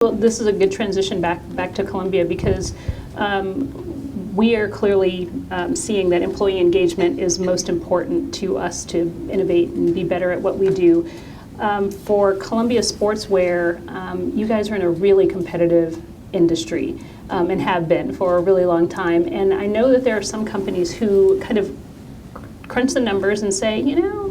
Well, this is a good transition back to Columbia because we are clearly seeing that employee engagement is most important to us to innovate and be better at what we do. For Columbia Sportswear, you guys are in a really competitive industry and have been for a really long time. And I know that there are some companies who kind of crunch the numbers and say, you know,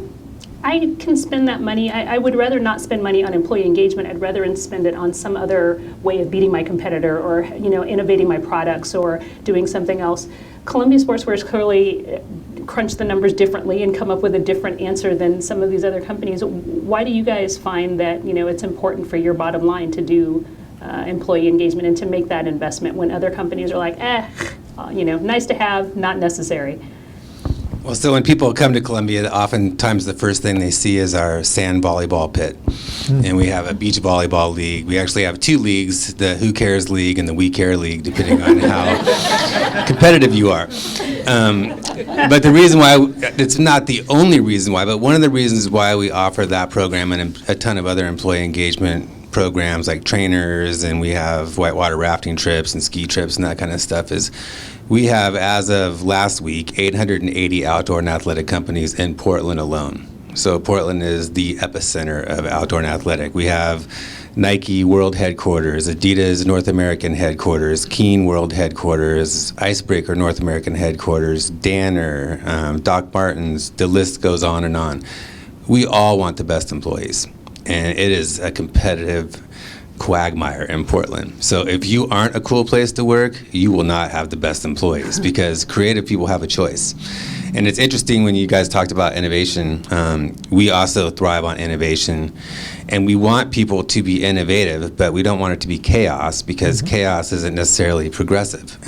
I can spend that money. I would rather not spend money on employee engagement. I'd rather spend it on some other way of beating my competitor, or innovating my products, or doing something else. Columbia Sportswear has clearly crunched the numbers differently and come up with a different answer than some of these other companies. Why do you guys find that it's important for your bottom line to do employee engagement and to make that investment when other companies are like, nice to have, not necessary? Well, so when people come to Columbia, oftentimes the first thing they see is our sand volleyball pit. And we have a beach volleyball league. We actually have two leagues, the Who Cares League and the We Care League, depending on how competitive you are. But the reason why, it's not the only reason why, but one of the reasons why we offer that program and a ton of other employee engagement programs like trainers, and we have whitewater rafting trips and ski trips and that kind of stuff, is we have, as of last week, 880 outdoor and athletic companies in Portland alone. So Portland is the epicenter of outdoor and athletic. We have Nike World Headquarters, Adidas North American Headquarters, Keen World Headquarters, Icebreaker North American Headquarters, Danner, Doc Martens, the list goes on and on. We all want the best employees, and it is a competitive quagmire in Portland. So if you aren't a cool place to work, you will not have the best employees, because creative people have a choice. And it's interesting when you guys talked about innovation, we also thrive on innovation, and we want people to be innovative, but we don't want it to be chaos, because chaos isn't necessarily progressive.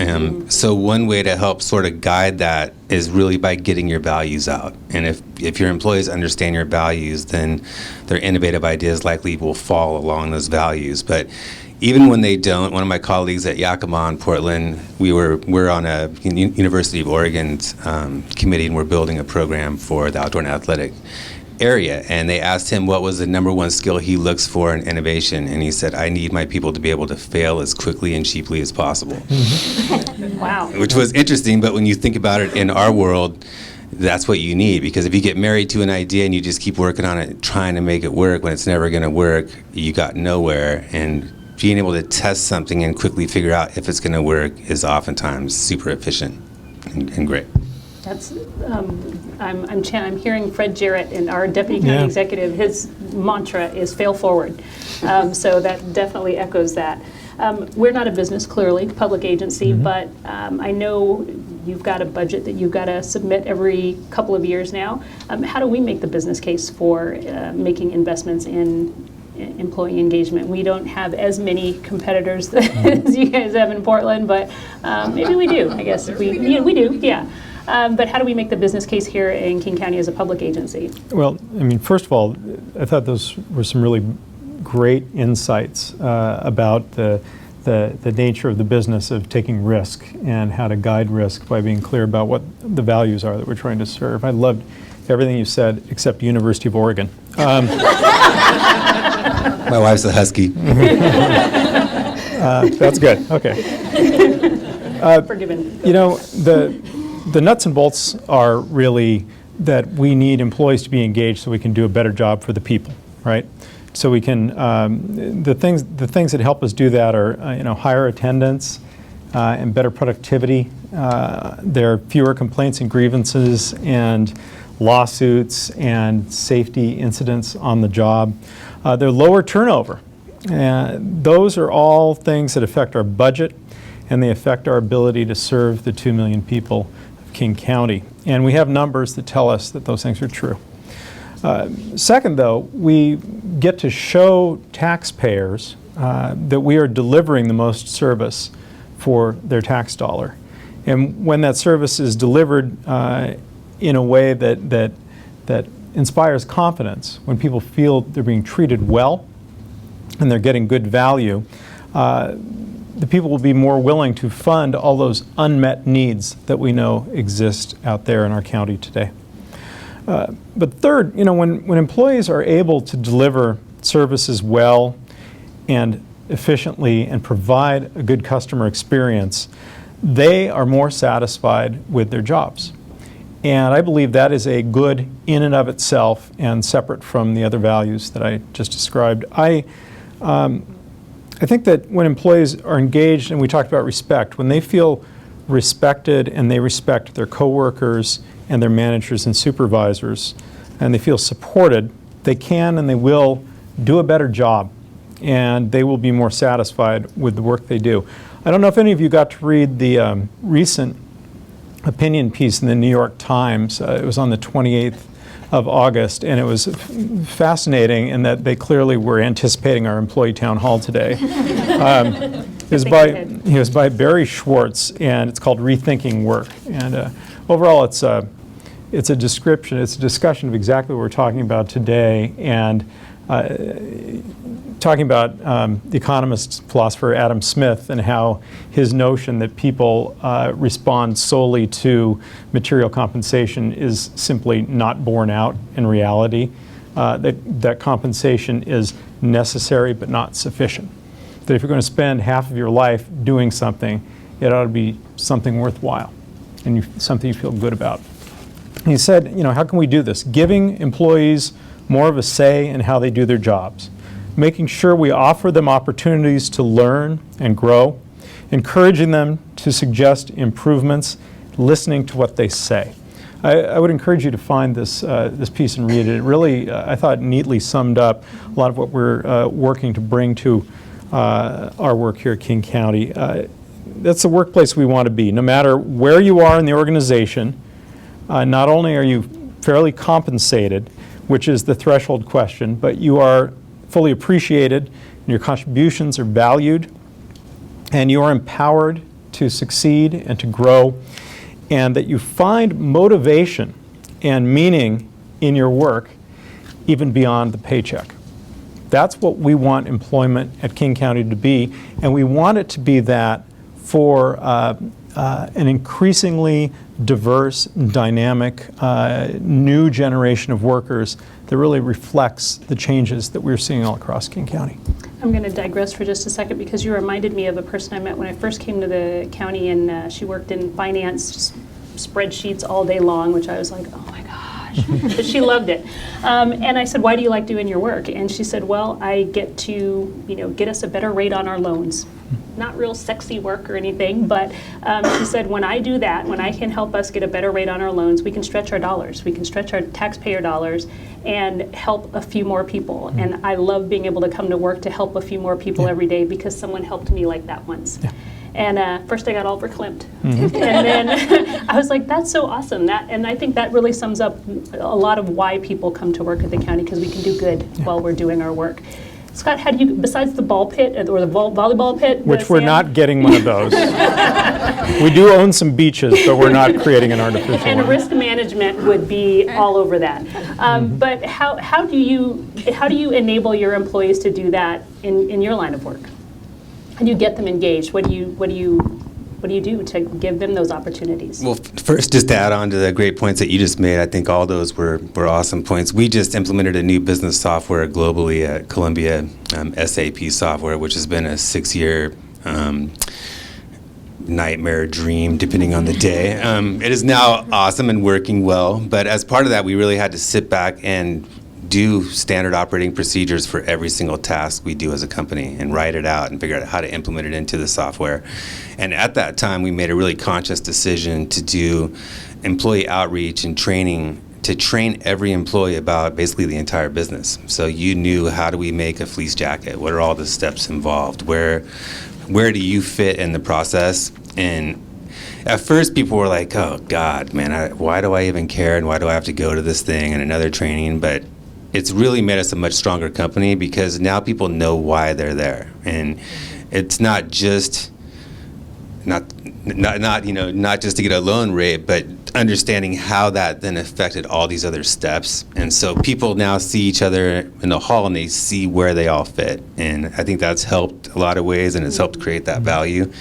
So one way to help sort of guide that is really by getting your values out. And if your employees understand your values, then their innovative ideas likely will fall along those values. But even when they don't, one of my colleagues at Yakima in Portland, we're on a University of Oregon's committee, and we're building a program for the outdoor and athletic area. And they asked him what was the number one skill he looks for in innovation, and he said, I need my people to be able to fail as quickly and cheaply as possible. Wow. Which was interesting, but when you think about it in our world, that's what you need, because if you get married to an idea and you just keep working on it, trying to make it work when it's never going to work, you got nowhere. And being able to test something and quickly figure out if it's going to work is oftentimes super efficient and great. That's I'm hearing Fred Jarrett, and our deputy county executive. His mantra is "fail forward," so that definitely echoes that. We're not a business, clearly, public agency, but I know you've got a budget that you've got to submit every couple of years now. How do we make the business case for making investments in employee engagement? We don't have as many competitors as you guys have in Portland, but maybe we do. I guess we do. Yeah. But how do we make the business case here in King County as a public agency? Well, I mean, first of all, I thought those were some really great insights about the nature of the business of taking risk and how to guide risk by being clear about what the values are that we're trying to serve. I loved everything you said except University of Oregon. My wife's a Husky. That's good. Okay. Forgiven. The nuts and bolts are really that we need employees to be engaged so we can do a better job for the people, right? So we can the things that help us do that are higher attendance and better productivity. There are fewer complaints and grievances and lawsuits and safety incidents on the job. They're lower turnover. Those are all things that affect our budget, and they affect our ability to serve the 2 million people of King County. And we have numbers that tell us that those things are true. Second, though, we get to show taxpayers that we are delivering the most service for their tax dollar. And when that service is delivered in a way that inspires confidence, when people feel they're being treated well and they're getting good value, the people will be more willing to fund all those unmet needs that we know exist out there in our county today. But third, when employees are able to deliver services well and efficiently and provide a good customer experience, they are more satisfied with their jobs. And I believe that is a good in and of itself and separate from the other values that I just described. I think that when employees are engaged, and we talked about respect, when they feel respected and they respect their coworkers and their managers and supervisors, and they feel supported, they can and they will do a better job, and they will be more satisfied with the work they do. I don't know if any of you got to read the recent opinion piece in the New York Times. It was on the 28th of August, and it was fascinating in that they clearly were anticipating our employee town hall today. It was by Barry Schwartz, and it's called Rethinking Work. And overall, it's a description, it's a discussion of exactly what we're talking about today, and talking about the economist, philosopher Adam Smith, and how his notion that people respond solely to material compensation is simply not borne out in reality. That compensation is necessary but not sufficient. That if you're going to spend half of your life doing something, it ought to be something worthwhile and something you feel good about. And he said, how can we do this? Giving employees more of a say in how they do their jobs, making sure we offer them opportunities to learn and grow, encouraging them to suggest improvements, listening to what they say. I would encourage you to find this piece and read it. It really, I thought, neatly summed up a lot of what we're working to bring to our work here at King County. That's the workplace we want to be. No matter where you are in the organization, not only are you fairly compensated, which is the threshold question, but you are fully appreciated, and your contributions are valued, and you are empowered to succeed and to grow, and that you find motivation and meaning in your work even beyond the paycheck. That's what we want employment at King County to be, and we want it to be that for an increasingly diverse, dynamic, new generation of workers that really reflects the changes that we're seeing all across King County. I'm going to digress for just a second because you reminded me of a person I met when I first came to the county, and she worked in finance, just spreadsheets all day long, which I was like, oh my gosh, but she loved it. And I said, why do you like doing your work? And she said, well, I get to, get us a better rate on our loans. Not real sexy work or anything, but she said, when I do that, when I can help us get a better rate on our loans, we can stretch our dollars. We can stretch our taxpayer dollars and help a few more people. And I love being able to come to work to help a few more people every day because someone helped me like that once. Yeah. And first I got all verklempt. And then I was like, that's so awesome. And I think that really sums up a lot of why people come to work at the county, because we can do good while we're doing our work. Scott, how do you, besides the ball pit or the volleyball pit? Which we're not getting one of those. We do own some beaches, but we're not creating an artificial one. And risk management would be all over that. But how do you enable your employees to do that in your line of work? How do you get them engaged? What do you do to give them those opportunities? Well, first, just to add on to the great points that you just made, I think all those were awesome points. We just implemented a new business software globally at Columbia, SAP software, which has been a 6-year nightmare dream, depending on the day. It is now awesome and working well, but as part of that, we really had to sit back and do standard operating procedures for every single task we do as a company and write it out and figure out how to implement it into the software. And at that time, we made a really conscious decision to do employee outreach and training to train every employee about basically the entire business. So you knew, how do we make a fleece jacket? What are all the steps involved? Where do you fit in the process? And at first, people were like, oh, God, man, why do I even care? And why do I have to go to this thing and another training? But it's really made us a much stronger company because now people know why they're there. And it's not just not just to get a loan rate, but understanding how that then affected all these other steps. And so people now see each other in the hall and they see where they all fit. And I think that's helped a lot of ways, and it's helped create that value.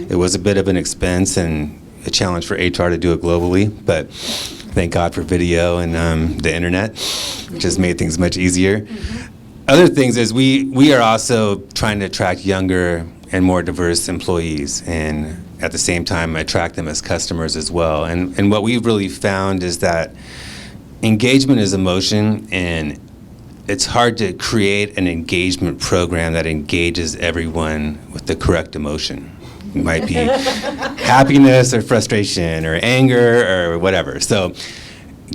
It was a bit of an expense and a challenge for HR to do it globally, but thank God for video and the internet, which has made things much easier. other things is we are also trying to attract younger and more diverse employees, and at the same time attract them as customers as well. And what we've really found is that engagement is emotion, and it's hard to create an engagement program that engages everyone with the correct emotion. It might be happiness or frustration or anger or whatever. So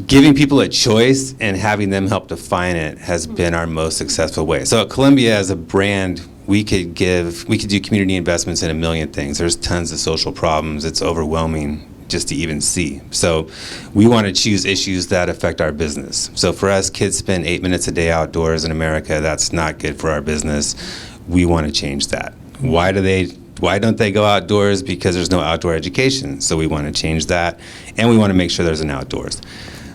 giving people a choice and having them help define it has been our most successful way. So at Columbia, as a brand, we could do community investments in a million things. There's tons of social problems. It's overwhelming just to even see. So we want to choose issues that affect our business. So for us, kids spend 8 minutes a day outdoors in America. That's not good for our business. We want to change that. Why don't they go outdoors? Because there's no outdoor education. So we want to change that, and we want to make sure there's an outdoors.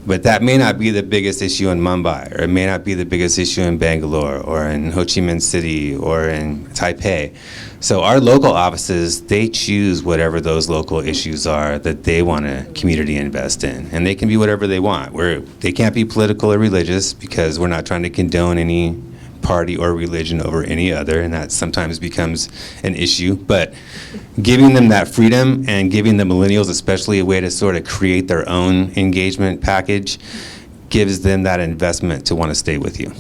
But that may not be the biggest issue in Mumbai, or it may not be the biggest issue in Bangalore, or in Ho Chi Minh City, or in Taipei. So our local offices, they choose whatever those local issues are that they want to community invest in. And they can be whatever they want. They can't be political or religious, because we're not trying to condone any party or religion over any other, and that sometimes becomes an issue. But giving them that freedom and giving the millennials especially a way to sort of create their own engagement package gives them that investment to want to stay with you.